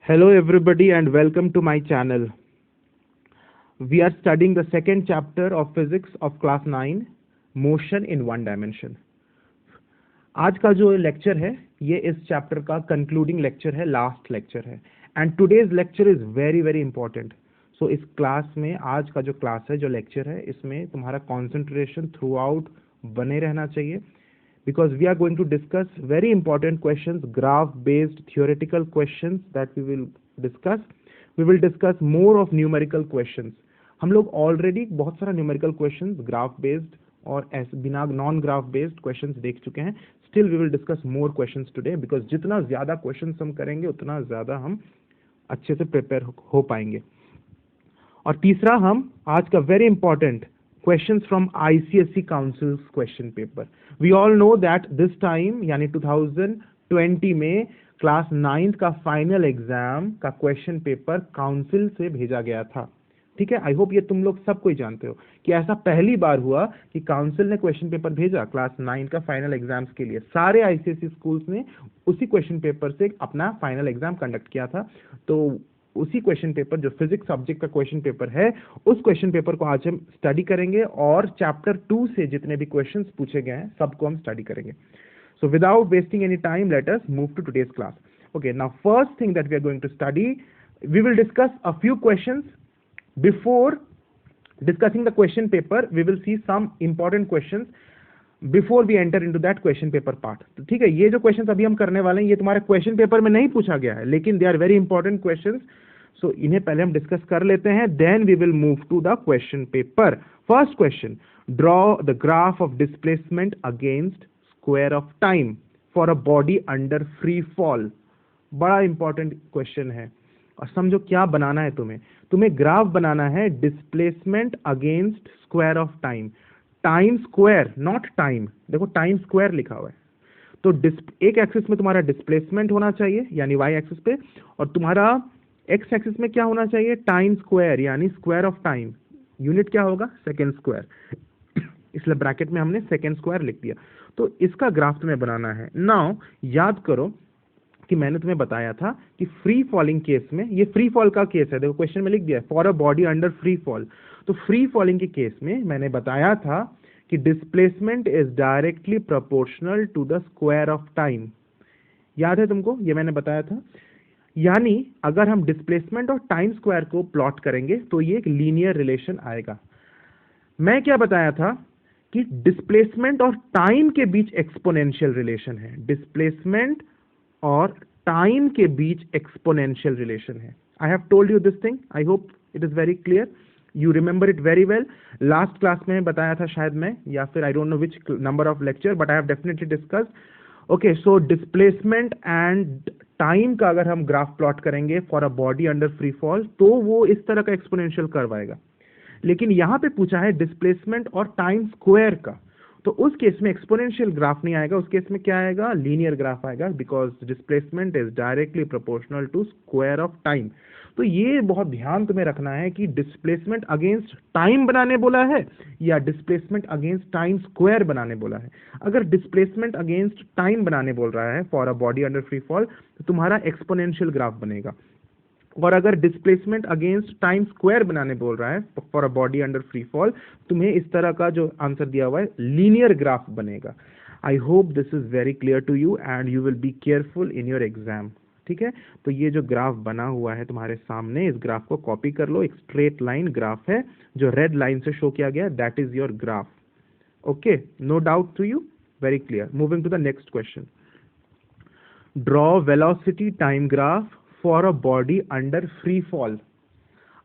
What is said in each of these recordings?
Hello everybody and welcome to my channel. We are studying the second chapter of physics of class 9, motion in one dimension. आज का जो lecture है ये इस chapter का concluding lecture है, last lecture है and today's lecture is very very important. So इस क्लास में आज का जो क्लास है, जो लेक्चर है, इसमें तुम्हारा कंसंट्रेशन थ्रू आउट बने रहना चाहिए because we are going to discuss very important questions, graph based theoretical questions that we will discuss. We will discuss more of numerical questions. हम लोग ऑलरेडी बहुत सारा न्यूमेरिकल क्वेश्चंस ग्राफ बेस्ड और बिना non graph based questions देख चुके हैं. Still we will discuss more questions today because जितना ज़्यादा क्वेश्चंस हम करेंगे उतना ज़्यादा हम अच्छे से प्रिपेयर हो पाएंगे. और तीसरा, हम आज का very important questions from ICSE Council's question paper. We all know that this time यानी 2020 में क्लास 9th का फाइनल एग्जाम का क्वेश्चन पेपर काउंसिल से भेजा गया था. ठीक है, आई होप ये तुम लोग सब कोई जानते हो कि ऐसा पहली बार हुआ कि काउंसिल ने क्वेश्चन पेपर भेजा क्लास 9 का फाइनल एग्जाम्स के लिए. सारे ICSE स्कूल्स ने उसी क्वेश्चन पेपर से अपना फाइनल एग्जाम कंडक्ट किया था. तो उसी क्वेश्चन पेपर, जो फिजिक्स सब्जेक्ट का क्वेश्चन पेपर है, उस क्वेश्चन पेपर को आज हम स्टडी करेंगे और चैप्टर 2 से जितने भी क्वेश्चंस पूछे गए हैं सबको हम स्टडी करेंगे. So without wasting any time let us move to today's class. Okay, now first thing that we are going to study, we will discuss a few questions. Before discussing the question paper we will see some important questions before we enter into that question paper part. तो ठीक है, ये जो questions अभी हम करने वाले हैं ये तुम्हारे क्वेश्चन पेपर में नहीं पूछा गया है, लेकिन they are very important questions. So इन्हें पहले हम डिस्कस कर लेते हैं, then we will move to the question paper. First question, draw the graph of displacement against square of time for a body under free fall. बड़ा important question है और समझो क्या बनाना है. तुम्हें ग्राफ बनाना है displacement against square of time. Time square, not time. देखो time square लिखा हुआ है, तो एक एक्सिस में तुम्हारा डिस्प्लेसमेंट होना चाहिए यानी वाई एक्सिस पे, और तुम्हारा एक्स एक्सिस में क्या होना चाहिए, टाइम स्क्वायर यानी स्क्वायर ऑफ टाइम. यूनिट क्या होगा, सेकेंड स्क्वायर. इसलिए ब्रैकेट में हमने सेकेंड स्क्वायर लिख दिया. तो इसका ग्राफ तुम्हें बनाना है. नाउ याद करो कि मैंने तुम्हें बताया था कि फ्री फॉलिंग केस में, ये फ्री फॉल का केस है, देखो क्वेश्चन में लिख दिया है for a body under free fall. तो फ्री फॉलिंग के केस में मैंने बताया था कि displacement is directly proportional to the square of time. याद है तुमको, ये मैंने बताया था. यानी अगर हम डिस्प्लेसमेंट और टाइम स्क्वायर को प्लॉट करेंगे तो ये एक लीनियर रिलेशन आएगा. मैं क्या बताया था कि डिस्प्लेसमेंट और टाइम के बीच एक्सपोनेंशियल रिलेशन है. डिस्प्लेसमेंट और टाइम के बीच एक्सपोनेंशियल रिलेशन है. I have told you this thing, I hope it is very clear, you remember it very well. Last class में बताया था शायद मैं, या फिर I don't know which number of lecture, but I have definitely discussed. Okay, so displacement and time का अगर हम ग्राफ प्लॉट करेंगे for a body under free fall तो वो इस तरह का एक्सपोनेंशियल कर्व आएगा. लेकिन यहां पे पूछा है डिस्प्लेसमेंट और टाइम स्क्वायर का, तो उस केस में एक्सपोनेंशियल ग्राफ नहीं आएगा. उस केस में क्या आएगा, लीनियर ग्राफ आएगा, because displacement is directly proportional to square of time. तो ये बहुत ध्यान तुम्हें रखना है कि डिस्प्लेसमेंट अगेंस्ट टाइम बनाने बोला है या डिस्प्लेसमेंट अगेंस्ट टाइम स्क्वायर बनाने बोला है. अगर डिस्प्लेसमेंट अगेंस्ट टाइम बनाने बोल रहा है for a body under free fall तो तुम्हारा एक्सपोनेंशियल ग्राफ बनेगा, और अगर डिस्प्लेसमेंट अगेंस्ट टाइम स्क्वायर बनाने बोल रहा है for a body under free fall, तुम्हें इस तरह का जो आंसर दिया हुआ है लीनियर ग्राफ बनेगा. I hope this is very clear to you and you will be careful in your exam. ठीक है, तो ये जो ग्राफ बना हुआ है तुम्हारे सामने, इस ग्राफ को कॉपी कर लो. एक स्ट्रेट लाइन ग्राफ है जो रेड लाइन से शो किया गया, that is your graph. Okay, no doubt to you, very clear. Moving to the next question, draw velocity time graph for a body under free fall.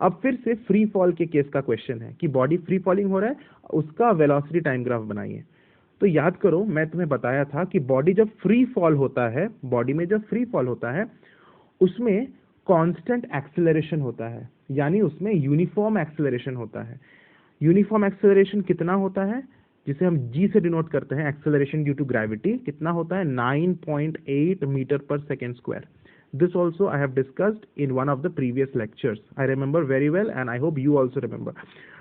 अब फिर से free fall के case का question है कि body free falling हो रहा है, उसका वेलोसिटी टाइम ग्राफ बनाइए. तो याद करो, मैं तुम्हें बताया था कि बॉडी जब फ्री फॉल होता है, बॉडी में जब फ्री फॉल होता है उसमें कांस्टेंट एक्सेलरेशन होता है, यानी उसमें यूनिफॉर्म एक्सेलरेशन होता है. यूनिफॉर्म एक्सेलरेशन कितना होता है, जिसे हम जी से डिनोट करते हैं, एक्सेलरेशन ड्यू टू ग्रेविटी, कितना होता है, 9.8 metre per second square. This also I have discussed in one of the previous lectures. I remember very well and I hope you also remember.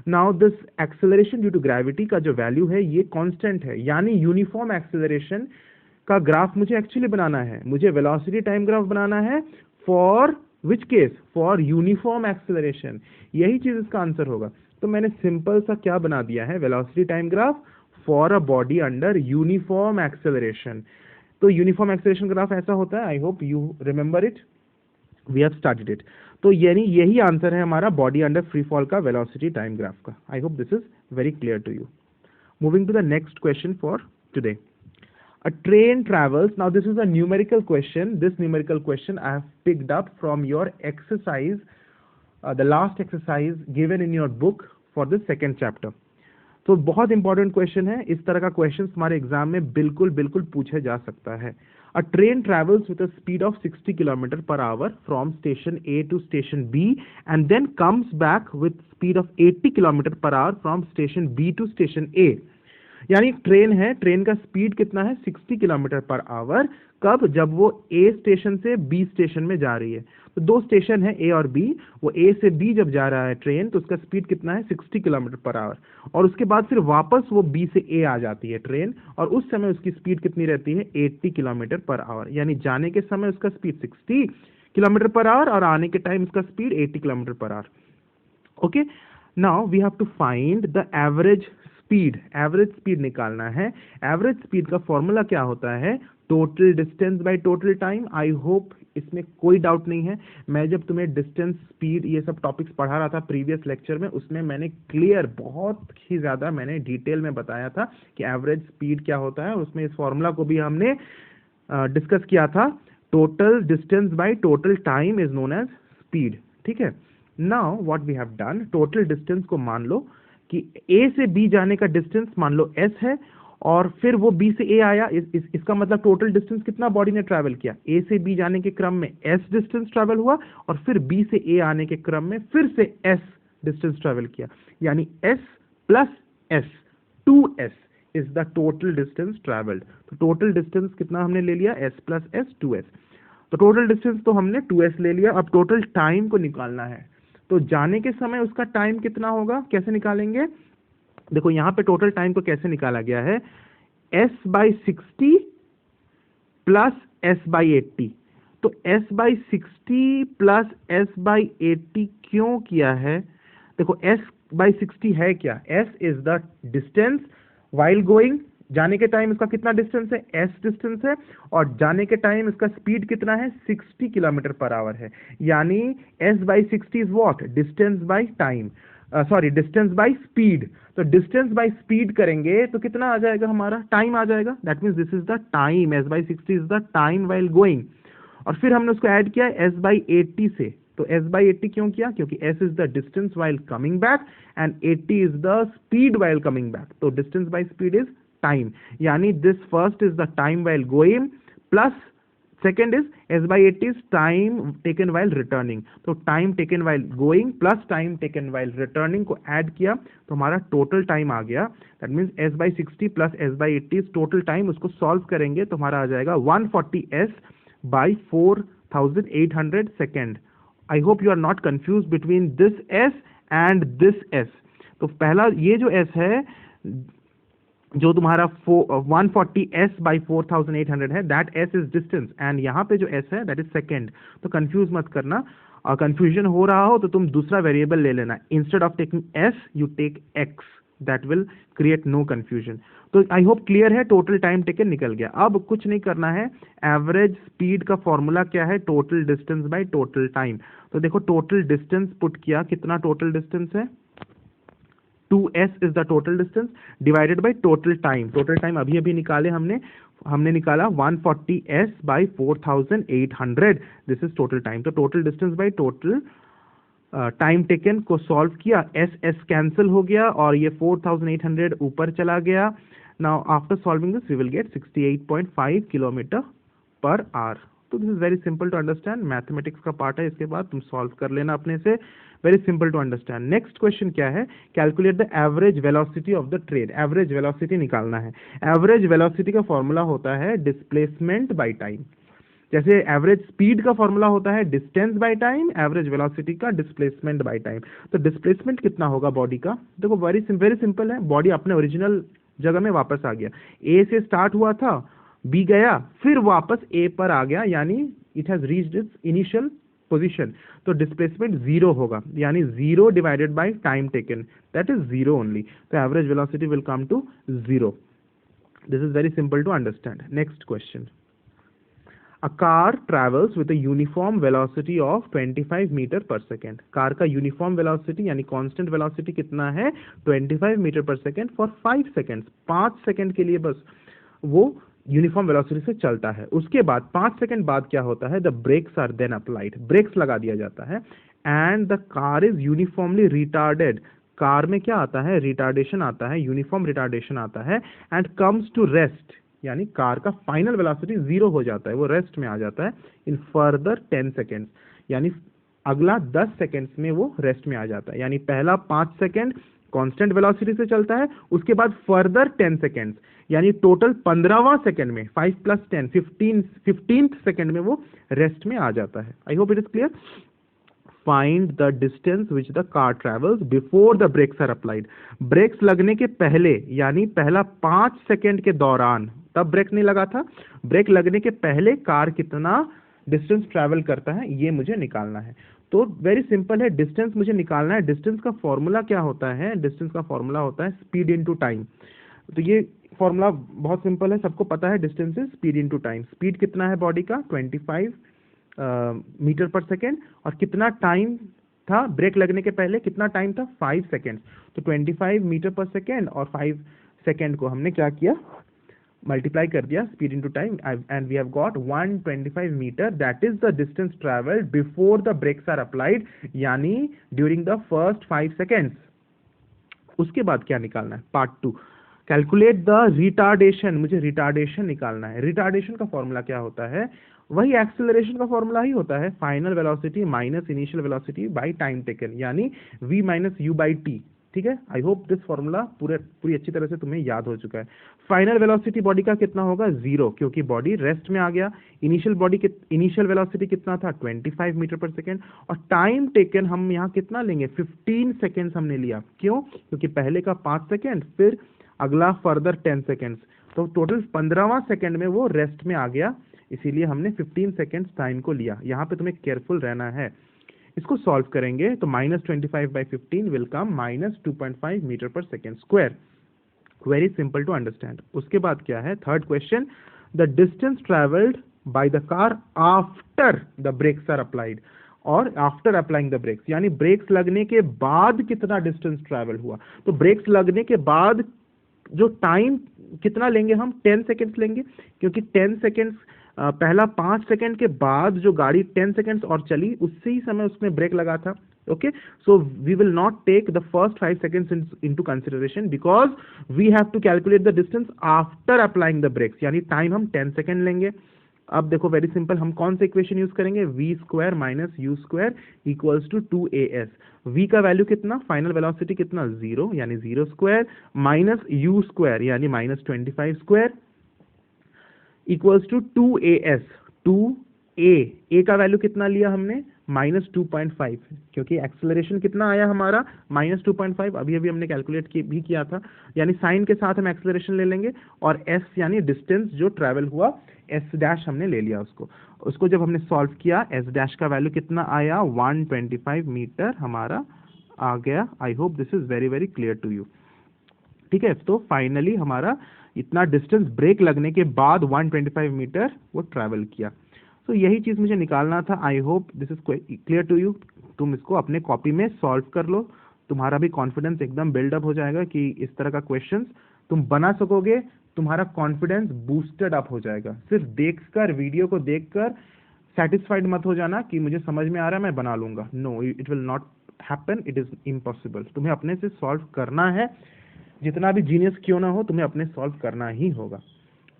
Now this acceleration due to gravity का जो value है ये constant है, यानी uniform acceleration का graph मुझे actually बनाना है. मुझे velocity time graph बनाना है for which case? For uniform acceleration. यही चीज इसका आंसर होगा। तो मैंने सिंपल सा क्या बना दिया है, velocity time graph for a body under uniform acceleration. तो यूनिफॉर्म एक्सेलरेशन ग्राफ ऐसा होता है, I hope you remember it, we have studied it. तो यानी यही आंसर है हमारा बॉडी अंडर फ्री फॉल का वेलोसिटी टाइम ग्राफ का। I hope this is very clear to you. Moving to the next question for today. A train travels, now this is a numerical question. This numerical question I have picked up from your exercise, the last exercise given in your book for the second chapter. तो बहुत important question है, इस तरह का question हमारे exam में बिल्कुल बिल्कुल पूछा जा सकता है। A train travels with a speed of 60 kilometre per hour from station A to station B and then comes back with speed of 80 kilometre per hour from station B to station A. यानी train है, train का speed कितना है, 60 kilometre per our. कब? जब वो ए station से B station में जा रही है। तो दो स्टेशन है ए और बी, वो ए से बी जब जा रहा है ट्रेन तो उसका स्पीड कितना है, 60 किलोमीटर पर आवर। और उसके बाद फिर वापस वो बी से ए आ जाती है ट्रेन, और उस समय उसकी स्पीड कितनी रहती है, 80 किलोमीटर पर आवर। यानी जाने के समय उसका स्पीड 60 किलोमीटर पर आवर और आने के टाइम उसका speed 80 kilometre per hour. Okay, now we have to find the average speed. Average speed निकालना है। एवरेज स्पीड का फॉर्मूला क्या होता है, total distance by total time. I hope इसमें कोई डाउट नहीं है। मैं जब तुम्हें डिस्टेंस, स्पीड, ये सब टॉपिक्स पढ़ा रहा था प्रीवियस लेक्चर में, उसमें मैंने क्लियर, बहुत ही ज्यादा मैंने डिटेल में बताया था कि एवरेज स्पीड क्या होता है। उसमें इस फॉर्मूला को भी हमने डिस्कस किया था। Total distance by total time is known as speed. ठीक है, now what we have done, total distance को मान लो कि ए से बी जाने का डिस्टेंस मान लो एस है, और फिर वो बी से ए आया। इसका मतलब टोटल डिस्टेंस कितना बॉडी ने ट्रैवल किया, ए से बी जाने के क्रम में एस डिस्टेंस ट्रैवल हुआ, और फिर बी से ए आने के क्रम में फिर से एस डिस्टेंस ट्रैवल किया। यानी S plus S, 2s is the total distance travelled. तो टोटल डिस्टेंस कितना हमने ले लिया, एस प्लस एस, 2s। तो टोटल डिस्टेंस तो हमने 2s ले लिया। अब टोटल टाइम को निकालना है। तो जाने के समय उसका टाइम कितना होगा, कैसे निकालेंगे? देखो यहाँ पे टोटल टाइम को कैसे निकाला गया है, s/60 प्लस s/80। तो s/60 प्लस s/80 क्यों किया है? देखो s/60 है क्या, s is the distance while going. जाने के टाइम इसका कितना डिस्टेंस है, s डिस्टेंस है, और जाने के टाइम इसका स्पीड कितना है, 60 किलोमीटर पर आवर है। यानी s/60 is what, distance by time, sorry distance by speed. तो डिस्टेंस बाय स्पीड करेंगे तो कितना आ जाएगा, हमारा टाइम आ जाएगा। That means this is the time, s/60 is the time while going. और फिर हमने उसको ऐड किया s/80 से। तो s/80 क्यों किया, क्योंकि s is the distance while coming back and 80 is the speed while coming back. तो distance by speed is time. यानी this first is the time while going plus second is s/80 is time taken while returning. तो time taken while going plus time taken while returning को add किया तो हमारा total time आ गया। That means s/60 plus s/80 total time. उसको solve करेंगे तो हमारा आ जाएगा 140s/4800 second. I hope you are not confuse between this s and this s। तो पहला ये जो s है, जो तुम्हारा 140s/4800 है, that s is distance, and यहाँ पे जो s है दैट इज सेकेंड। तो कंफ्यूज मत करना, और कंफ्यूजन हो रहा हो तो तुम दूसरा वेरिएबल ले लेना। Instead of taking s you take x, that will create no confusion. तो आई होप क्लियर है, टोटल टाइम टेकन निकल गया। अब कुछ नहीं करना है, एवरेज स्पीड का फॉर्मूला क्या है, total distance by total time. तो देखो टोटल डिस्टेंस पुट किया, कितना टोटल डिस्टेंस है, 2s is the total distance divided by total time. Total time अभी अभी निकाले हमने निकाला 140s/4800, this is total time. तो total distance by total time taken को सॉल्व किया, s कैंसिल हो गया और ये 4800 ऊपर चला गया। Now after solving this we will get 68.5 kilometre per hour. तो this is very simple to understand, mathematics का पार्ट है, इसके बाद तुम सॉल्व कर लेना अपने से, very simple to understand. Next question क्या है, calculate the average velocity of the train. Average velocity निकालना है। एवरेज वेलोसिटी का फॉर्मूला होता है डिस्प्लेसमेंट बाय टाइम। जैसे एवरेज स्पीड का फॉर्मूला होता है distance by time, average velocity का डिस्प्लेसमेंट बाय टाइम। तो डिस्प्लेसमेंट कितना होगा बॉडी का, देखो वेरी सिंपल है, बॉडी अपने ओरिजिनल जगह में वापस आ गया, ए से स्टार्ट हुआ था, बी गया, फिर वापस ए पर आ गया, यानी it has reached its initial position, तो डिस्प्लेसमेंट जीरो होगा, यानी zero divided by time taken, that is zero only, तो average velocity will come to zero. This is very simple to understand. Next question. A car travels with a uniform velocity of 25 metre per second. Car का uniform velocity यानी constant velocity कितना है? 25 metre per second for 5 seconds. 5 second के लिए बस वो uniform velocity से चलता है. उसके बाद 5 सेकेंड बाद क्या होता है? The brakes are then applied. Brakes लगा दिया जाता है and the car is uniformly retarded. Car में क्या आता है? रिटार्डेशन आता है, यूनिफॉर्म रिटार्डेशन आता है एंड कम्स टू रेस्ट, यानी कार का फाइनल वेलोसिटी जीरो हो जाता है, वो रेस्ट में आ जाता है इन फर्दर 10 सेकेंड्स, यानी अगला 10 सेकेंड्स में वो रेस्ट में आ जाता है. यानी पहला 5 सेकेंड कांस्टेंट वेलोसिटी से चलता है, उसके बाद फर्दर 10 सेकेंड्स, यानी टोटल 15वां सेकेंड में 5 + 10 15th सेकेंड में वो रेस्ट में आ जाता है. I hope it is clear. Find the distance which the car travels before the brakes are applied. Brakes लगने के पहले, यानी पहला 5 सेकेंड के दौरान, तब ब्रेक नहीं लगा था, ब्रेक लगने के पहले कार कितना डिस्टेंस ट्रैवल करता है, ये मुझे निकालना है. तो वेरी सिंपल है, डिस्टेंस मुझे निकालना है. डिस्टेंस का फॉर्मूला क्या होता है? डिस्टेंस का फॉर्मूला होता है स्पीड इनटू टाइम. तो ये फॉर्मूला बहुत सिंपल है, सबको पता है. Distance is speed into time. Speed कितना है बॉडी का? 25 मीटर पर सेकेंड, और कितना टाइम था ब्रेक लगने के पहले? कितना टाइम था? 5 सेकेंड. तो 25 मीटर पर सेकेंड और 5 सेकेंड को हमने क्या किया? मल्टीप्लाई कर दिया, speed into time, and we have got 125 metre. That is the distance travelled before the brakes are applied, यानी ड्यूरिंग द फर्स्ट 5 सेकेंड्स. उसके बाद क्या निकालना है? पार्ट 2. Calculate the retardation. मुझे रिटार्डेशन निकालना है. रिटार्डेशन का फॉर्मूला क्या होता है? वही एक्सेलरेशन का फॉर्मूला ही होता है, final velocity minus initial velocity bye time taken, यानी v - u/t. ठीक है. आई होप दिस फॉर्मूला पूरी अच्छी तरह से तुम्हें याद हो चुका है. फाइनल वेलोसिटी बॉडी का कितना होगा? जीरो, क्योंकि बॉडी रेस्ट में आ गया. इनिशियल वेलोसिटी कितना था? 25 मीटर पर सेकेंड. और टाइम टेकन हम यहाँ कितना लेंगे? 15 सेकेंड्स हमने लिया. क्यों? क्योंकि पहले का 5 सेकेंड, फिर अगला फर्दर 10 सेकेंड्स, तो टोटल 15वां सेकेंड में वो रेस्ट में आ गया, इसीलिए हमने 15 सेकेंड्स टाइम को लिया. यहाँ पे तुम्हें केयरफुल रहना है. इसको सॉल्व करेंगे तो -25/15 will come -2.5 metre per second square. Very simple to understand. उसके बाद क्या है? Third question. The distance travelled by the car after the brakes are applied, और आफ्टर अप्लाइंग द ब्रेक्स, यानी ब्रेक्स लगने के बाद कितना डिस्टेंस ट्रैवल हुआ. तो ब्रेक्स लगने के बाद जो टाइम कितना लेंगे हम? 10 सेकेंड्स लेंगे, क्योंकि 10 सेकेंड्स पहला 5 सेकेंड के बाद जो गाड़ी 10 सेकेंड्स और चली, उसी समय उसमें ब्रेक लगा था. Okay, so we will not take the first 5 seconds into consideration, because we have to calculate the distance after applying the brakes, यानी टाइम हम 10 सेकेंड लेंगे. अब देखो वेरी सिंपल, हम कौन सा इक्वेशन यूज करेंगे? v² - u² = 2as. v का वैल्यू कितना? फाइनल वेलोसिटी कितना? 0, यानी 0² माइनस u² यानी -25² इक्वल्स टू 2as. 2a का वैल्यू कितना लिया हमने? -2.5, क्योंकि एक्सेलरेशन कितना आया हमारा? -2.5. अभी हमने कैलकुलेट भी किया था, यानी साइन के साथ हम एक्सेलरेशन ले लेंगे, और s यानी डिस्टेंस जो ट्रैवल हुआ, s' हमने ले लिया. उसको जब हमने सॉल्व किया, s' का वैल्यू कितना आया? 125 मीटर हमारा आ गया. I hope this is very very clear to you. ठीक है. तो फाइनली हमारा इतना डिस्टेंस ब्रेक लगने के बाद 125 मीटर वो ट्रैवल किया. तो यही चीज मुझे निकालना था. I hope this is clear to you. तुम इसको अपने कॉपी में सॉल्व कर लो, तुम्हारा भी कॉन्फिडेंस एकदम बिल्डअप हो जाएगा कि इस तरह का क्वेश्चंस तुम बना सकोगे. तुम्हारा कॉन्फिडेंस बूस्टेड अप हो जाएगा. सिर्फ देखकर, वीडियो को देखकर सेटिस्फाइड मत हो जाना कि मुझे समझ में आ रहा है मैं बना लूंगा. No, it will not happen. It is impossible. तुम्हें अपने से सॉल्व करना है. जितना भी जीनियस क्यों ना हो, तुम्हें अपने सॉल्व करना ही होगा.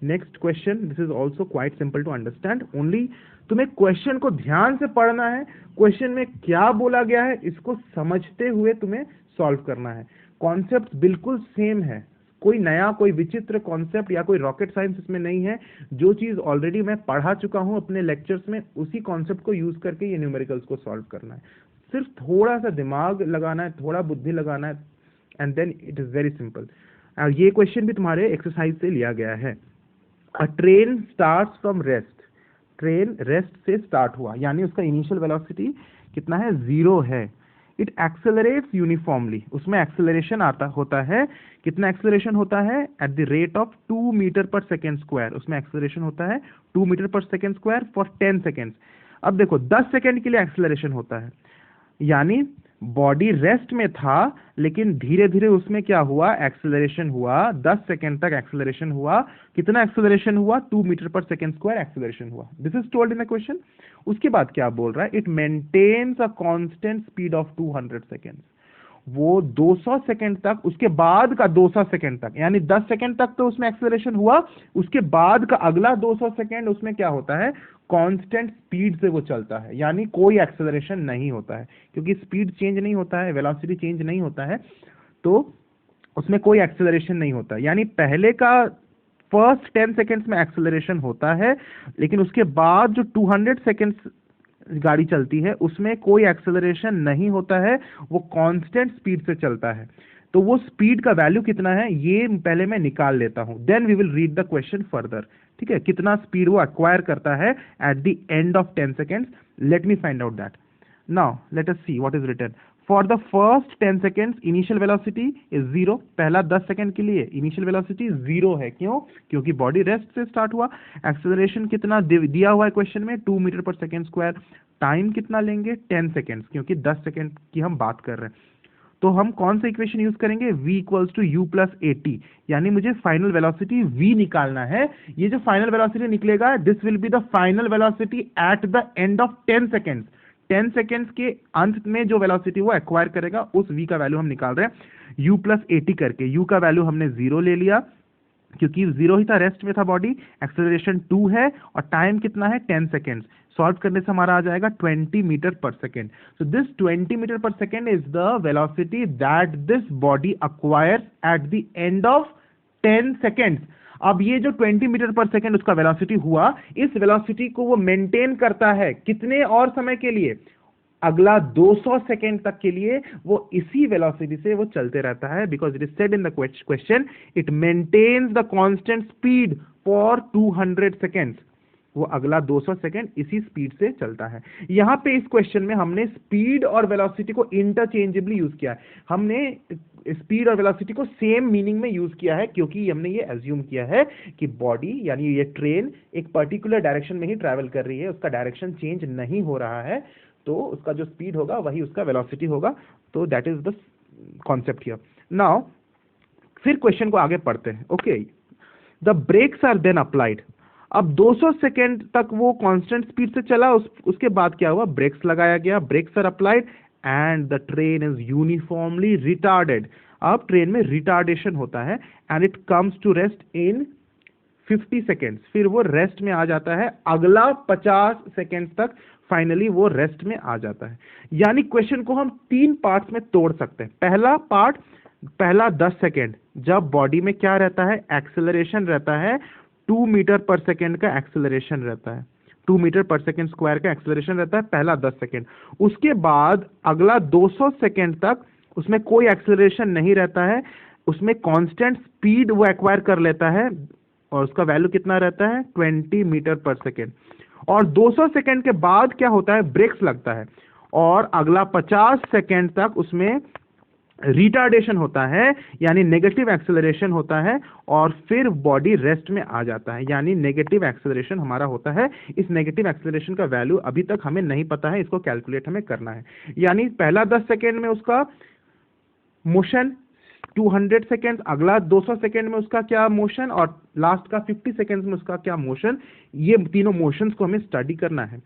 Next question. This is also quite simple to understand. Only तुम्हें क्वेश्चन को ध्यान से पढ़ना है. क्वेश्चन में क्या बोला गया है इसको समझते हुए तुम्हें सॉल्व करना है. कॉन्सेप्ट बिल्कुल सेम है, कोई नया, कोई विचित्र कॉन्सेप्ट या कोई रॉकेट साइंस इसमें नहीं है. जो चीज ऑलरेडी मैं पढ़ा चुका हूं अपने लेक्चर्स में, उसी कॉन्सेप्ट को यूज करके ये न्यूमेरिकल्स को सॉल्व करना है. सिर्फ थोड़ा सा दिमाग लगाना है, थोड़ा बुद्धि लगाना है, and then it is very simple. ये क्वेश्चन भी तुम्हारे एक्सरसाइज से लिया गया है. A train starts from rest. Train rest से स्टार्ट हुआ, यानी उसका इनिशियल वेलोसिटी कितना है, 0 है। इट एक्सेलरेट्स यूनिफॉर्मली, उसमें एक्सेलरेशन होता है, कितना एक्सेलरेशन होता है, at the rate of 2 metre per second square, उसमें एक्सेलरेशन होता है 2 metre per second square for 10 seconds. अब देखो 10 सेकेंड के लिए एक्सेलरेशन होता है, यानी बॉडी रेस्ट में था लेकिन धीरे धीरे उसमें क्या हुआ, एक्सेलरेशन हुआ, 10 सेकेंड तक एक्सेलरेशन हुआ। कितना एक्सेलरेशन हुआ, 2 metre per second square acceleration हुआ। This is told in the question. उसके बाद क्या बोल रहा है, it maintains a constant speed of 200 second. वो 200 सेकेंड तक, उसके बाद का 200 सेकेंड तक, यानी 10 सेकेंड तक तो उसमें एक्सेलरेशन हुआ, उसके बाद का अगला 200 सेकेंड उसमें क्या होता है, कांस्टेंट स्पीड से वो चलता है, यानी कोई एक्सेलरेशन नहीं होता है, क्योंकि स्पीड चेंज नहीं होता है, वेलोसिटी चेंज नहीं होता है, तो उसमें कोई एक्सेलरेशन नहीं होता। यानी पहले का फर्स्ट 10 सेकेंड्स में एक्सेलरेशन होता है, लेकिन उसके बाद जो 200 सेकेंड्स गाड़ी चलती है उसमें कोई एक्सेलरेशन नहीं होता है, वो कांस्टेंट स्पीड से चलता है। तो वो स्पीड का वैल्यू कितना है ये पहले मैं निकाल लेता हूं, then we will read the question further. ठीक है, कितना स्पीड वो एक्वायर करता है at the end of 10 seconds, let me find out that. Now let us see what is written. For the first 10 seconds initial velocity is 0। पहला 10 second के लिए initial velocity 0 है, क्यों, क्योंकि बॉडी रेस्ट से स्टार्ट हुआ। एक्सेलरेशन कितना दिया हुआ है क्वेश्चन में, 2 metre per second square. Time कितना लेंगे, 10 सेकेंड्स, क्योंकि 10 सेकेंड की हम बात कर रहे हैं। तो हम कौन सा इक्वेशन यूज करेंगे, v equals to u plus a t, यानी मुझे फाइनल वेलोसिटी v निकालना है। ये जो फाइनल वेलोसिटी निकलेगा, this will be the final velocity at the end of 10 seconds. 10 seconds के अंत में जो वेलोसिटी वो एक्वायर करेगा, उस v का वैल्यू हम निकाल रहे हैं u प्लस ए टी करके। u का वैल्यू हमने 0 ले लिया, क्योंकि 0 ही था, रेस्ट में था बॉडी, एक्सेलरेशन 2 है, और टाइम कितना है, 10 सेकेंड्स। सॉल्व करने से हमारा आ जाएगा 20 metre per second. So this 20 metre per second is the velocity that this body acquires eight the end of 10 seconds. अब ये जो 20 मीटर पर सेकेंड उसका वेलोसिटी हुआ, इस वेलोसिटी को वो मेंटेन करता है कितने और समय के लिए, अगला 200 सेकेंड तक के लिए वो इसी वेलोसिटी से वो चलते रहता है, because it is said in the question it maintains the constant speed for 200 seconds. वो अगला 200 सेकेंड इसी स्पीड से चलता है। यहां पे इस क्वेश्चन में हमने स्पीड और वेलोसिटी को इंटरचेंजेबली यूज किया है। हमने स्पीड और वेलोसिटी को सेम मीनिंग में यूज किया है, क्योंकि हमने ये एज्यूम किया है कि बॉडी यानी ये ट्रेन एक पर्टिकुलर डायरेक्शन में ही ट्रैवल कर रही है, उसका डायरेक्शन चेंज नहीं हो रहा है, तो उसका जो स्पीड होगा वही उसका वेलोसिटी होगा। तो that is the concept here. Now फिर क्वेश्चन को आगे पढ़ते हैं। Okay, the brakes are then applied. अब 200 सेकेंड तक वो कांस्टेंट स्पीड से चला, उसके बाद क्या हुआ, ब्रेक्स लगाया गया, brakes are applied and the train is uniformly retarded. अब ट्रेन में रिटार्डेशन होता है and it comes to rest in 50 seconds. फिर वो रेस्ट में आ जाता है, अगला 50 सेकेंड तक फाइनली वो रेस्ट में आ जाता है। यानी क्वेश्चन को हम 3 पार्ट्स में तोड़ सकते हैं। पहला पार्ट, पहला 10 सेकेंड जब बॉडी में क्या रहता है, एक्सेलरेशन रहता है, 2 मीटर पर सेकेंड का एक्सेलरेशन रहता है, 2 मीटर पर सेकेंड स्क्वायर का एक्सेलरेशन रहता है पहला 10 सेकेंड। उसके बाद अगला 200 सेकेंड तक उसमें कोई एक्सेलरेशन नहीं रहता है, उसमें कांस्टेंट स्पीड वो एक्वायर कर लेता है, और उसका वैल्यू कितना रहता है, 20 मीटर पर सेकेंड। और 200 सेकेंड के बाद क्या होता है, ब्रेक्स लगता है, और अगला 50 सेकेंड तक उसमें रिटार्डेशन होता है, यानी नेगेटिव एक्सेलरेशन होता है, और फिर बॉडी रेस्ट में आ जाता है, यानी नेगेटिव एक्सेलरेशन हमारा होता है। इस नेगेटिव एक्सेलरेशन का वैल्यू अभी तक हमें नहीं पता है, इसको कैलकुलेट हमें करना है। यानी पहला 10 सेकेंड में उसका मोशन 200 सेकेंड, अगला 200 सेकेंड में उसका क्या मोशन, और लास्ट का 50 सेकेंड में उसका क्या मोशन, ये तीनों मोशंस को हमें स्टडी करना है।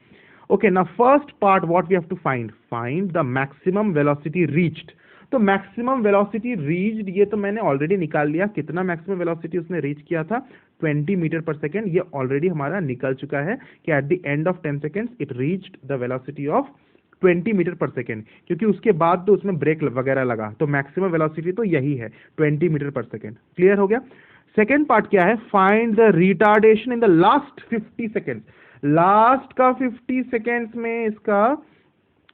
Okay, now first part what we have to find the maximum velocity reached. तो मैक्सिमम वेलोसिटी रीच्ड ये तो मैंने ऑलरेडी निकाल लिया, कितना मैक्सिमम वेलोसिटी उसने रीच किया था, 20 मीटर पर सेकेंड। ये ऑलरेडी हमारा निकल चुका है कि at the end of 10 seconds it reached the velocity of 20 metre per second, क्योंकि उसके बाद तो उसमें ब्रेक वगैरह लगा, तो मैक्सिमम वेलोसिटी तो यही है 20 मीटर पर सेकेंड। क्लियर हो गया। सेकेंड पार्ट क्या है, find the retardation in the last 50 second. Last का 50 सेकेंड्स में इसका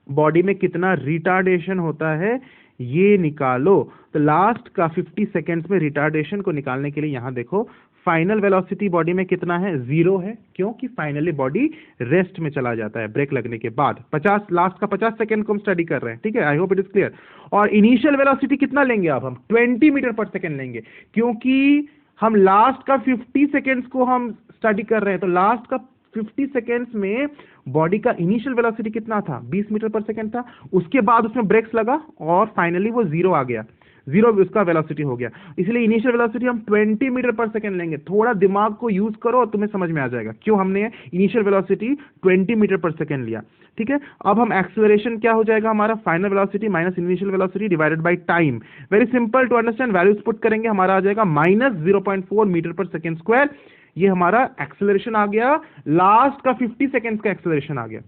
बॉडी में कितना रिटार्डेशन होता है ये निकालो। तो लास्ट का 50 सेकेंड्स में रिटार्डेशन को निकालने के लिए यहां देखो, फाइनल वेलोसिटी बॉडी में कितना है, 0 है, क्योंकि फाइनली बॉडी रेस्ट में चला जाता है ब्रेक लगने के बाद। 50 लास्ट का 50 सेकंड को हम स्टडी कर रहे हैं, ठीक है, I hope it is clear. और इनिशियल वेलोसिटी कितना लेंगे अब हम 20 मीटर पर सेकंड लेंगे, क्योंकि हम लास्ट का 50 सेकेंड्स को हम स्टडी कर रहे हैं। तो लास्ट का 50 सेकेंड्स में बॉडी का इनिशियल वेलोसिटी कितना था, 20 मीटर पर सेकेंड था, उसके बाद उसमें ब्रेक्स लगा और फाइनली वो 0 आ गया, 0 उसका वेलोसिटी हो गया। इसलिए इनिशियल वेलोसिटी हम 20 मीटर पर सेकेंड लेंगे। थोड़ा दिमाग को यूज करो और तुम्हें समझ में आ जाएगा क्यों हमने initial velocity 20 metre per second लिया, ठीक है। अब हम एक्सेलरेशन क्या हो जाएगा हमारा, final velocity minus initial velocity divided by time. Very simple to understand, values put करेंगे, हमारा आ जाएगा -0.4 मीटर पर सेकेंड स्क्वायर। ये हमारा एक्सेलरेशन आ गया, लास्ट का 50 सेकेंड्स का एक्सेलरेशन आ गया।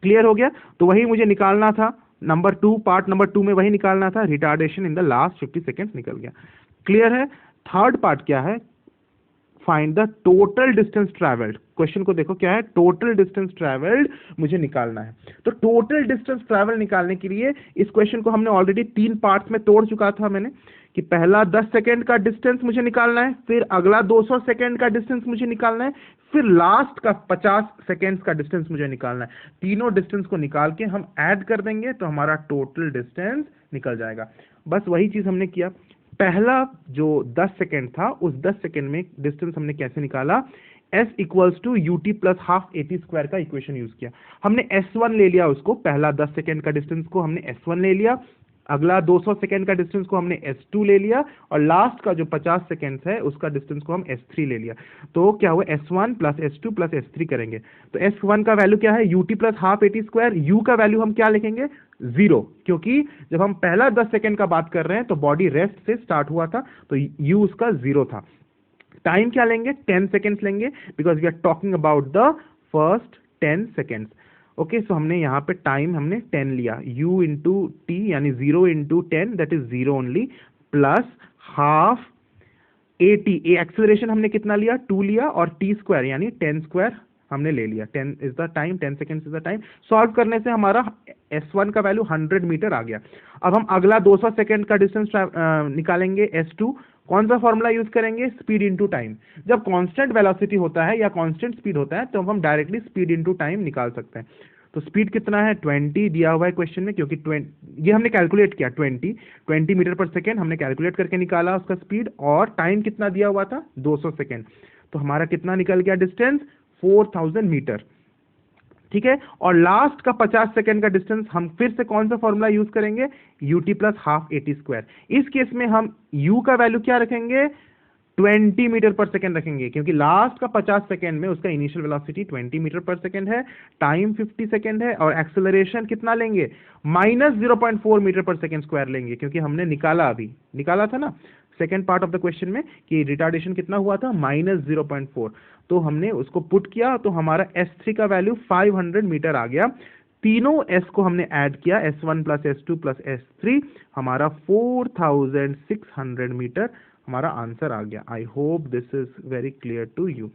क्लियर हो गया। तो वही मुझे निकालना था, नंबर 2, पार्ट नंबर 2 में वही निकालना था, retardation in the last 50 seconds निकल गया। क्लियर है। थर्ड पार्ट क्या है, find the total distance travelled. Question को देखो क्या है, टोटल डिस्टेंस ट्रैवल्ड मुझे निकालना है। तो टोटल डिस्टेंस ट्रैवल निकालने के लिए इस क्वेश्चन को हमने ऑलरेडी 3 पार्ट्स में तोड़ चुका था मैंने, कि पहला 10 सेकंड का डिस्टेंस मुझे निकालना है, फिर अगला 200 सेकंड का डिस्टेंस मुझे निकालना है, फिर लास्ट का 50 सेकंड्स का डिस्टेंस मुझे निकालना है। तीनों डिस्टेंस को निकाल के हम ऐड कर देंगे तो हमारा टोटल डिस्टेंस निकल जाएगा। बस वही चीज हमने किया। पहला जो 10 सेकंड था, उस 10 सेकंड में डिस्टेंस हमने कैसे निकाला, s equals to ut plus half at square का इक्वेशन यूज किया। हमने s1 ले लिया, उसको पहला 10 सेकंड का डिस्टेंस को हमने s1 ले लिया, अगला 200 सेकंड का डिस्टेंस को हमने s2 ले लिया, और लास्ट का जो 50 सेकंड्स है उसका डिस्टेंस को हम s3 ले लिया। तो क्या हुआ, s1 plus s2 plus s3 करेंगे। तो s1 का वैल्यू क्या है, ut plus half at square. u का वैल्यू हम क्या लिखेंगे, 0, क्योंकि जब हम पहला 10 सेकंड का बात कर रहे हैं तो बॉडी रेस्ट से स्टार्ट हुआ था, तो u उसका 0 था। टाइम क्या लेंगे, 10 सेकेंड्स लेंगे, because we are talking about the first 10 seconds. Okay, so हमने यहाँ पे टाइम हमने 10 लिया, u इंटू टी यानी 0 into 10 that is 0 only, plus half at। Acceleration हमने कितना लिया, 2 लिया, और t स्क्वायर यानी 10 स्क्वायर हमने ले लिया। 10 is the time, 10 seconds is the time. Solve करने से हमारा s1 का वैल्यू 100 मीटर आ गया। अब हम अगला 200 सेकेंड का डिस्टेंस निकालेंगे, s2। कौन सा फॉर्मूला यूज करेंगे, स्पीड इनटू टाइम। जब कांस्टेंट वेलोसिटी होता है या कांस्टेंट स्पीड होता है तो हम डायरेक्टली स्पीड इनटू टाइम निकाल सकते हैं। तो स्पीड कितना है, 20 दिया हुआ है क्वेश्चन में, क्योंकि 20 ये हमने कैलकुलेट किया, 20 मीटर पर सेकेंड हमने कैलकुलेट करके निकाला उसका स्पीड, और टाइम कितना दिया हुआ था, 200 सेकेंड। तो हमारा कितना निकल गया डिस्टेंस, 4000 मीटर, ठीक है। और लास्ट का 50 सेकंड का डिस्टेंस हम फिर से कौन सा फॉर्मूला यूज करेंगे, ut plus half at square. इस केस में हम u का वैल्यू क्या रखेंगे, 20 मीटर पर सेकंड रखेंगे, क्योंकि लास्ट का 50 सेकंड में उसका इनिशियल वेलोसिटी 20 मीटर पर सेकंड है, टाइम 50 सेकंड है, और एक्सेलरेशन कितना लेंगे, -0.4 मीटर पर सेकंड स्क्वायर लेंगे, क्योंकि हमने निकाला था ना second part of the question में कि रिटार्डेशन कितना हुआ था, -0.4। तो हमने उसको पुट किया तो हमारा s3 का वैल्यू 500 मीटर आ गया। तीनों s को हमने ऐड किया, s1 plus s2 plus s3, हमारा 4600 मीटर हमारा आंसर आ गया। I hope this is very clear to you,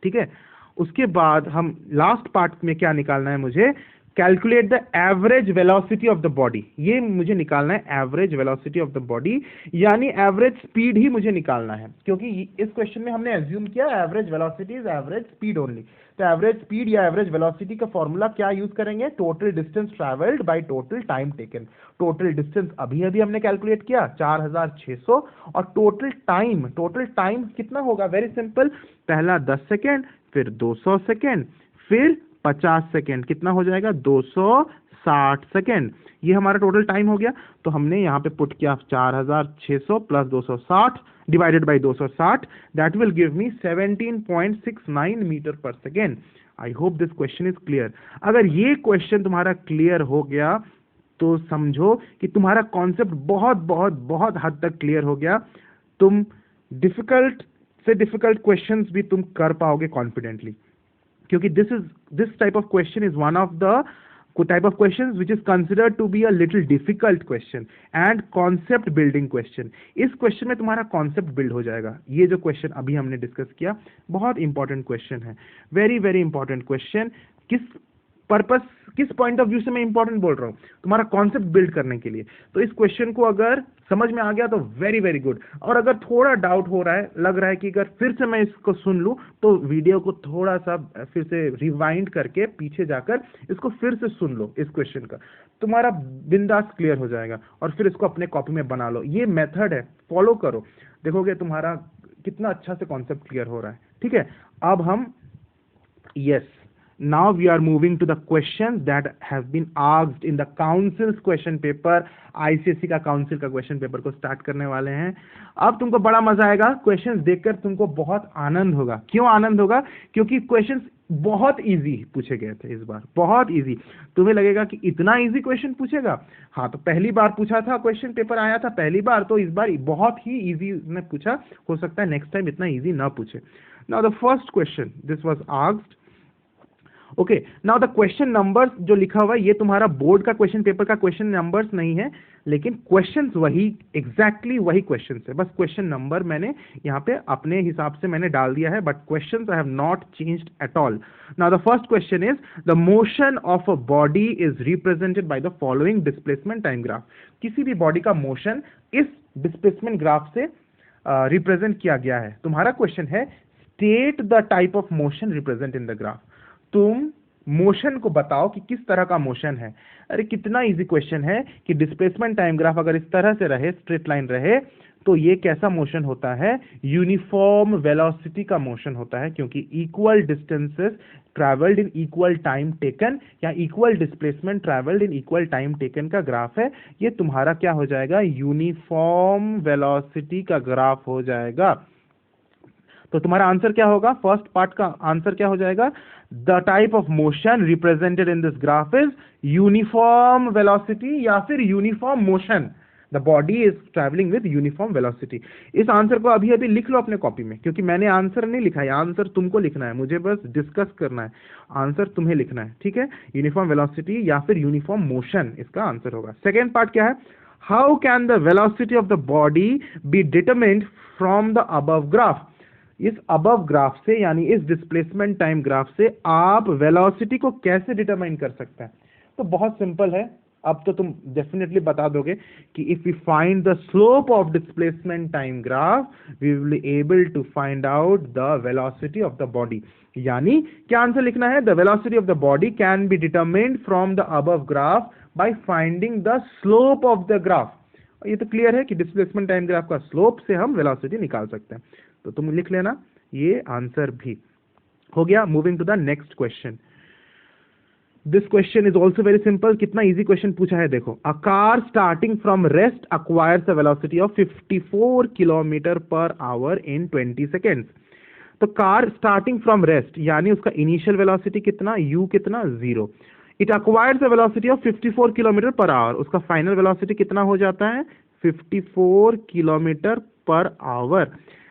ठीक है। उसके बाद हम लास्ट पार्ट में क्या निकालना है मुझे, calculate the average velocity of the body. ये मुझे निकालना है average velocity of the body, यानी एवरेज स्पीड ही मुझे निकालना है, क्योंकि इस क्वेश्चन में हमने एज्यूम किया average velocity is average speed only. तो एवरेज स्पीड या एवरेज वेलोसिटी का फॉर्मूला क्या यूज करेंगे, total distance travelled bye total time taken. Total distance अभी हमने कैलकुलेट किया 4600, और टोटल टाइम कितना होगा, वेरी सिंपल, पहला 10 सेकेंड, फिर 200 सेकेंड, फिर 50 सेकेंड, कितना हो जाएगा, 260 सेकेंड। ये हमारा टोटल टाइम हो गया। तो हमने यहाँ पे पुट किया 4600 plus 260 divided by 260, that will give me 17.69 metre per second. I hope this question is clear. अगर ये क्वेश्चन तुम्हारा क्लियर हो गया तो समझो कि तुम्हारा कॉन्सेप्ट बहुत बहुत बहुत हद तक क्लियर हो गया। तुम डिफिकल्ट से डिफिकल्ट क्वेश्चंस भी तुम कर पाओगे कॉन्फिडेंटली, क्योंकि this type of question is one of the type of questions which is considered to be a little difficult question and concept building question। इस क्वेश्चन में तुम्हारा कॉन्सेप्ट बिल्ड हो जाएगा। ये जो क्वेश्चन अभी हमने डिस्कस किया बहुत इंपॉर्टेंट क्वेश्चन है, वेरी वेरी इंपॉर्टेंट क्वेश्चन। किस पर्पस किस पॉइंट ऑफ व्यू से मैं इंपॉर्टेंट बोल रहा हूँ, तुम्हारा कॉन्सेप्ट बिल्ड करने के लिए। तो इस क्वेश्चन को अगर समझ में आ गया तो वेरी वेरी गुड, और अगर थोड़ा डाउट हो रहा है, लग रहा है कि अगर फिर से मैं इसको सुन लूं तो वीडियो को थोड़ा सा फिर से रिवाइंड करके पीछे जाकर इसको फिर से सुन लो, इस क्वेश्चन का तुम्हारा बिंदास क्लियर हो जाएगा, और फिर इसको अपने कॉपी में बना लो। ये मेथड है, फॉलो करो, देखोगे तुम्हारा कितना अच्छा से कॉन्सेप्ट क्लियर हो रहा है। ठीक है, अब हम yes, now we are moving to the questions that have been asked in the council's question paper। ICSE का काउंसिल का क्वेश्चन पेपर को स्टार्ट करने वाले हैं। अब तुमको बड़ा मजा आएगा, क्वेश्चंस देखकर तुमको बहुत आनंद होगा। क्यों आनंद होगा? क्योंकि क्वेश्चंस बहुत इजी पूछे गए थे इस बार, बहुत इजी। तुम्हें लगेगा कि इतना इजी क्वेश्चन पूछेगा, हाँ तो पहली बार पूछा था, क्वेश्चन पेपर आया था पहली बार, तो इस बार बहुत ही इजी ने पूछा, हो सकता है नेक्स्ट टाइम इतना इजी ना पूछे। Now the first question this was asked. Okay, now the question numbers जो लिखा हुआ है ये तुम्हारा बोर्ड का क्वेश्चन पेपर का क्वेश्चन नंबर्स नहीं है, लेकिन क्वेश्चंस वही एग्जैक्टली वही क्वेश्चंस है, बस क्वेश्चन नंबर मैंने यहाँ पे अपने हिसाब से मैंने डाल दिया है, but questions I have not changed at all. Now the first question is the motion of a body is represented by the following displacement time graph. किसी भी बॉडी का मोशन इस डिस्प्लेसमेंट ग्राफ से रिप्रेजेंट किया गया है। तुम्हारा question है state the type of motion represent in the graph. तुम मोशन को बताओ कि किस तरह का मोशन है। अरे कितना इजी क्वेश्चन है कि डिस्प्लेसमेंट टाइम ग्राफ अगर इस तरह से रहे, स्ट्रेट लाइन रहे, तो ये कैसा मोशन होता है? यूनिफॉर्म वेलोसिटी का मोशन होता है, क्योंकि equal distances travelled in equal time taken या equal displacement travelled in equal time taken का ग्राफ है। ये तुम्हारा क्या हो जाएगा? यूनिफॉर्म वेलोसिटी का ग्राफ हो जाएगा। तो तुम्हारा आंसर क्या होगा? फर्स्ट पार्ट का आंसर क्या हो जाएगा? The type of motion represented in this graph is uniform velocity या फिर uniform motion. The body is travelling with uniform velocity. इस आंसर को अभी अभी लिख लो अपने कॉपी में, क्योंकि मैंने आंसर नहीं लिखा है, आंसर तुमको लिखना है, मुझे बस डिस्कस करना है, आंसर तुम्हें लिखना है। ठीक है, यूनिफॉर्म वेलोसिटी या फिर यूनिफॉर्म मोशन इसका आंसर होगा। सेकेंड पार्ट क्या है? How can the velocity of the body be determined from the above graph. इस अबव ग्राफ से यानी इस डिस्प्लेसमेंट टाइम ग्राफ से आप वेलोसिटी को कैसे डिटरमाइन कर सकते हैं? तो बहुत सिंपल है, अब तो तुम डेफिनेटली बता दोगे कि if we find the slope of displacement time graph we will be able to find out the velocity of the body. यानी क्या आंसर लिखना है? The velocity of the body can be determined from the above graph by finding the slope of the graph. ये तो clear है कि displacement time graph का slope से हम वेलोसिटी निकाल सकते हैं, तो तुम लिख लेना ये आंसर भी हो गया। Moving to the next question. This question is also very simple. कितना इजी क्वेश्चन पूछा है देखो। A car starting from rest acquires a velocity of 54 kilometre per hour in 20 seconds. तो कार स्टार्टिंग फ्रॉम रेस्ट यानी उसका initial velocity कितना? u कितना? 0। It acquires a velocity of 54 kilometre per hour. उसका final velocity कितना हो जाता है? 54 किलोमीटर पर आवर।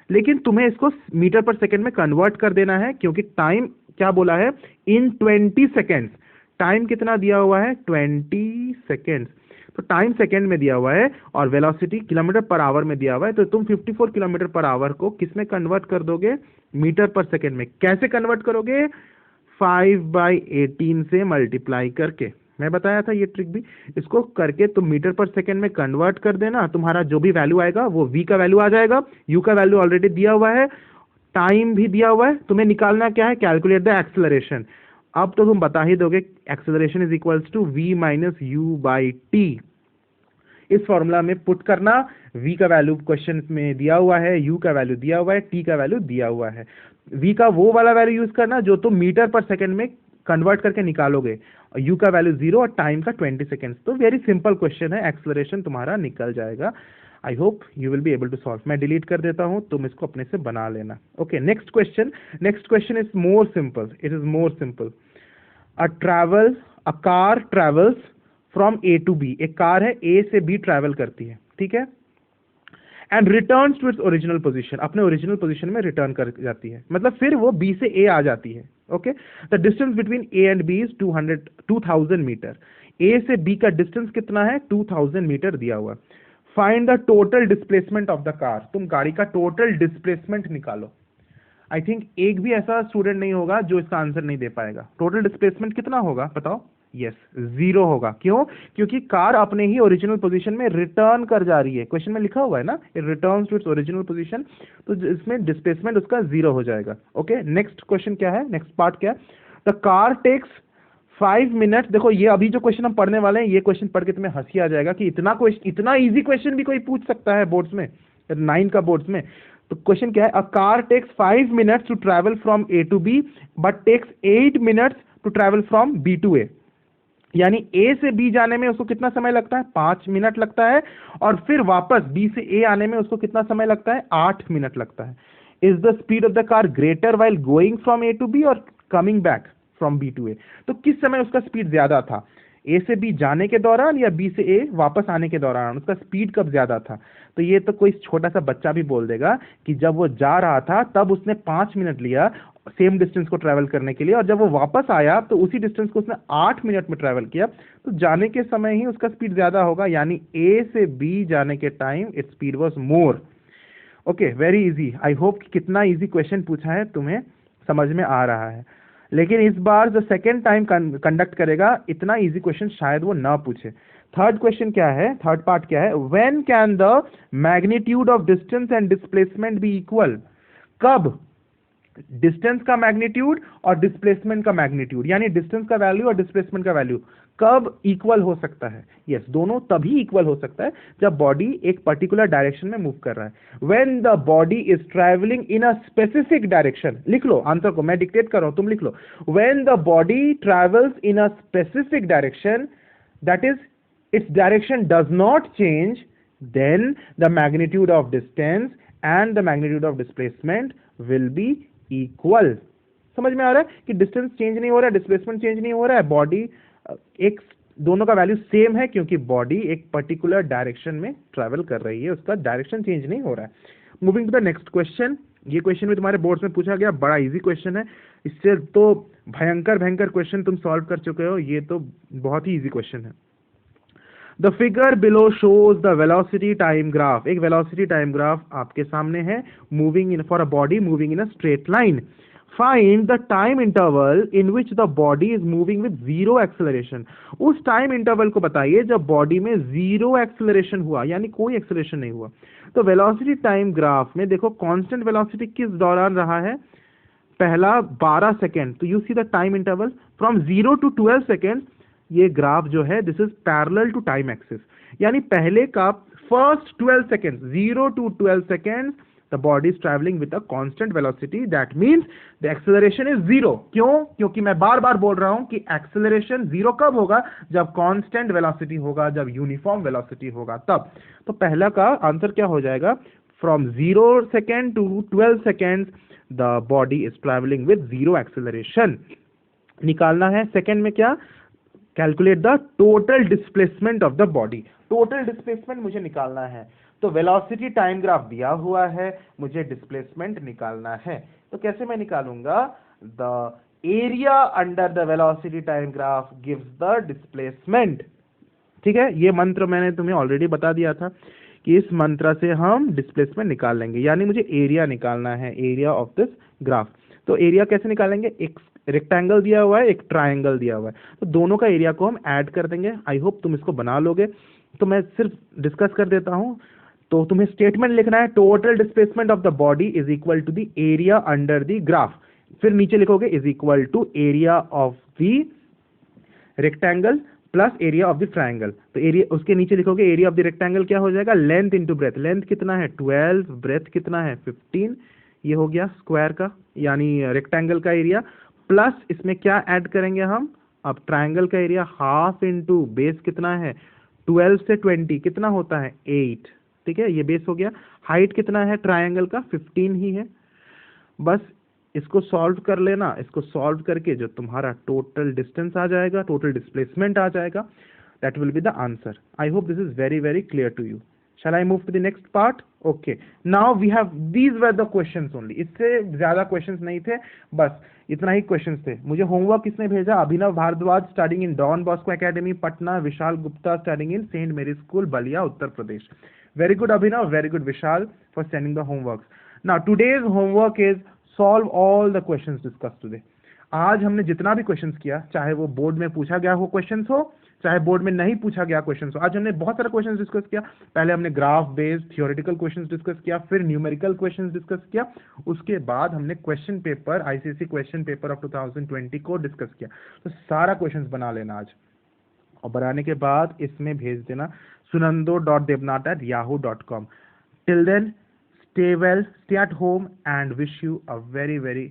लेकिन तुम्हें इसको मीटर पर सेकंड में कन्वर्ट कर देना है, क्योंकि टाइम क्या बोला है? इन 20 सेकेंड्स। टाइम कितना दिया हुआ है? 20 सेकेंड्स। तो टाइम सेकेंड में दिया हुआ है और वेलोसिटी किलोमीटर पर आवर में दिया हुआ है, तो तुम 54 किलोमीटर पर आवर को किस में कन्वर्ट कर दोगे? मीटर पर सेकेंड में। कैसे कन्वर्ट करोगे? 5/18 से मल्टीप्लाई करके। मैं बताया था ये ट्रिक भी, इसको करके तुम मीटर पर सेकेंड में कन्वर्ट कर देना, तुम्हारा जो भी वैल्यू आएगा वो v का वैल्यू आ जाएगा। u का वैल्यू ऑलरेडी दिया हुआ है, टाइम भी दिया हुआ है, तुम्हें निकालना क्या है? Calculate the acceleration. अब तो तुम बता ही दोगे acceleration is equals to v minus u by t. इस फॉर्मूला में पुट करना, v का वैल्यू क्वेश्चन में दिया हुआ है, u का वैल्यू दिया हुआ है, t का वैल्यू दिया हुआ है। v का वो वाला वैल्यू यूज करना जो तुम मीटर पर सेकेंड में कन्वर्ट करके निकालोगे, u का वैल्यू 0 और टाइम का 20 सेकेंड्स। तो वेरी सिंपल क्वेश्चन है, एक्सेलरेशन तुम्हारा निकल जाएगा। I hope you will be able to solve. मैं डिलीट कर देता हूं, तुम इसको अपने से बना लेना। Okay, next question. Next question is more simple, it is more simple. A car travels from A to B. एक कार है, ए से बी ट्रैवल करती है, ठीक है, and returns to its original position. अपने ओरिजिनल पोजीशन में return कर जाती है, मतलब फिर वो बी से ए आ जाती है। Okay, the distance between A and B is 2000 metre. A से बी का डिस्टेंस कितना है? 2000 मीटर दिया हुआ। Find the total displacement of the car. तुम गाड़ी का टोटल डिस्प्लेसमेंट निकालो। आई थिंक एक भी ऐसा स्टूडेंट नहीं होगा जो इसका आंसर नहीं दे पाएगा। टोटल डिस्प्लेसमेंट कितना होगा बताओ? यस, 0 होगा। क्यों? क्योंकि कार अपने ही ओरिजिनल पोजीशन में रिटर्न कर जा रही है। क्वेश्चन में लिखा हुआ है ना, it returns to its original position, तो इसमें डिस्प्लेसमेंट उसका 0 हो जाएगा। ओके, नेक्स्ट क्वेश्चन क्या है, नेक्स्ट पार्ट क्या है? The car takes 5 minutes. देखो ये अभी जो क्वेश्चन हम पढ़ने वाले हैं, ये क्वेश्चन पढ़ के तुम्हें हंसी आ जाएगा कि इतना इजी क्वेश्चन भी कोई पूछ सकता है बोर्ड्स में, 9 का बोर्ड्स में। तो क्वेश्चन क्या है? A car takes 5 minutes to travel from A to B but takes 8 minutes to travel from B to A. यानी ए से बी जाने में उसको कितना समय लगता है? 5 मिनट लगता है, और फिर वापस बी से ए आने में उसको कितना समय लगता है? 8 मिनट लगता है। Is the speed of the car greater while going from A to B और coming back from B to A? तो किस समय उसका स्पीड ज्यादा था, ए से बी जाने के दौरान या बी से ए वापस आने के दौरान? उसका स्पीड कब ज्यादा था? तो ये तो कोई छोटा सा बच्चा भी बोल देगा कि जब वो जा रहा था तब उसने 5 मिनट लिया सेम डिस्टेंस को ट्रैवल करने के लिए, और जब वो वापस आया तो उसी डिस्टेंस को उसने 8 मिनट में ट्रैवल किया। तो जाने के समय ही उसका स्पीड ज्यादा होगा, यानी ए से बी जाने के time its speed was more. Okay, very easy. I hope कि कितना इजी क्वेश्चन पूछा है तुम्हें समझ में आ रहा है। लेकिन इस बार जो सेकेंड टाइम कंडक्ट करेगा, इतना इजी क्वेश्चन शायद वो ना पूछे। थर्ड क्वेश्चन क्या है, थर्ड पार्ट क्या है? When can the magnitude of distance and displacement be equal? कब डिस्टेंस का मैग्नीट्यूड और डिस्प्लेसमेंट का मैग्नीट्यूड, यानी डिस्टेंस का वैल्यू और डिस्प्लेसमेंट का वैल्यू कब इक्वल हो सकता है? यस, दोनों तभी इक्वल हो सकता है जब बॉडी एक पर्टिकुलर डायरेक्शन में मूव कर रहा है। When the body is travelling in a specific direction. लिख लो आंसर को, मैं डिक्टेट कर रहा हूं, तुम लिख लो। When the body travels in a specific direction, that is its direction does not change, then the magnitude of distance and the magnitude of displacement will be equal। समझ में आ रहा है कि डिस्टेंस चेंज नहीं हो रहा है, डिस्प्लेसमेंट चेंज नहीं हो रहा है, बॉडी एक दोनों का वैल्यू सेम है, क्योंकि बॉडी एक पर्टिकुलर डायरेक्शन में ट्रैवल कर रही है, उसका डायरेक्शन चेंज नहीं हो रहा है। Moving to the next question. ये क्वेश्चन भी तुम्हारे बोर्ड्स में पूछा गया, बड़ा इजी क्वेश्चन है, इससे तो भयंकर क्वेश्चन तुम सॉल्व कर चुके हो, ये तो बहुत ही इजी क्वेश्चन है। The figure below shows the velocity time graph। एक velocity time graph आपके सामने है, moving in for a body moving in a straight line। Find the time interval in which the body is moving with zero acceleration। उस time interval को बताइए जब body में zero acceleration हुआ, यानी कोई acceleration नहीं हुआ। तो velocity time graph में देखो constant velocity किस दौरान रहा है? पहला 12 सेकेंड। तो you see the time interval from 0 to 12 second. ये ग्राफ जो है this is parallel to time axis, यानी पहले का first 12 second, 0 to 12 second the body is travelling with a constant velocity, that means the acceleration is 0। क्यों? क्योंकि मैं बार बार बोल रहा हूं कि एक्सेलरेशन 0 कब होगा? जब कांस्टेंट वेलोसिटी होगा, जब यूनिफॉर्म वेलोसिटी होगा तब। तो पहला का आंसर क्या हो जाएगा? From 0 second to 12 second the body is travelling with 0 acceleration. निकालना है सेकेंड में क्या? Calculate the total displacement of the body. Total displacement मुझे निकालना है, तो वेलोसिटी टाइम ग्राफ दिया हुआ है, मुझे डिस्प्लेसमेंट निकालना है। तो कैसे मैं निकालूंगा? The area under the velocity time graph gives the displacement. ठीक है, ये मंत्र मैंने तुम्हें ऑलरेडी बता दिया था कि इस मंत्र से हम डिस्प्लेसमेंट निकाल लेंगे, यानी मुझे एरिया निकालना है, एरिया ऑफ दिस ग्राफ। तो एरिया कैसे निकालेंगे? एक रेक्टेंगल दिया हुआ है, एक ट्रायंगल दिया हुआ है, तो दोनों का एरिया को हम ऐड कर देंगे। आई होप तुम इसको बना लोगे। तो मैं सिर्फ डिस्कस कर देता हूं। तो तुम्हें स्टेटमेंट लिखना है, total displacement of the body is equal to the area under the graph. फिर नीचे लिखोगे is equal to area of the rectangle plus area of the triangle. तो एरिया, उसके नीचे लिखोगे एरिया ऑफ द रेक्टेंगल क्या हो जाएगा? Length into breadth. लेंथ कितना है? 12, ब्रेथ कितना है? 15। ये हो गया स्क्वायर का, यानी रेक्टेंगल का एरिया, प्लस इसमें क्या ऐड करेंगे हम? अब ट्रायंगल का एरिया हाफ इंटू बेस कितना है? 12 से 20 कितना होता है? 8। ठीक है, ये बेस हो गया। हाइट कितना है ट्रायंगल का? 15 ही है। बस इसको सॉल्व कर लेना, इसको सॉल्व करके जो तुम्हारा टोटल डिस्टेंस आ जाएगा, टोटल डिस्प्लेसमेंट आ जाएगा, that will be the answer. I hope this is very clear to you. Shall I move to the next part? Okay. Now we have, these were the questions only. इससे ज्यादा questions नहीं थे, बस इतना ही questions थे। मुझे homework किसने भेजा? Abhinav Bhardwaj, studying in Don Bosco Academy Patna, Vishal Gupta, studying in Saint Mary School Ballia Uttar Pradesh. Very good Abhinav, very good Vishal for sending the homeworks. Now today's homework is solve all the questions discussed today. आज हमने जितना भी questions किया, चाहे वो board में पूछा गया हो क्वेश्चंस हो, चाहे बोर्ड में नहीं पूछा गया क्वेश्चंस हो, आज हमने बहुत सारे क्वेश्चंस डिस्कस किया। पहले हमने graph based theoretical questions discuss किया, फिर न्यूमेरिकल क्वेश्चंस डिस्कस किया, उसके बाद हमने question paper, ICSE question paper of 2020 को डिस्कस किया। तो सारा क्वेश्चंस बना लेना आज, और बनाने के बाद इसमें भेज देना sunando.devnat@yahoo.com। Till then, stay well, stay at home, and wish you a very very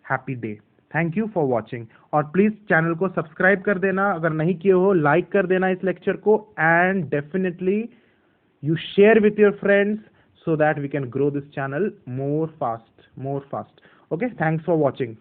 happy day. Thank you for watching, और प्लीज चैनल को सब्सक्राइब कर देना, अगर नहीं किए हो लाइक कर देना इस लेक्चर को, and definitely you share with your friends so that we can grow this channel more fast. Okay, thanks for watching.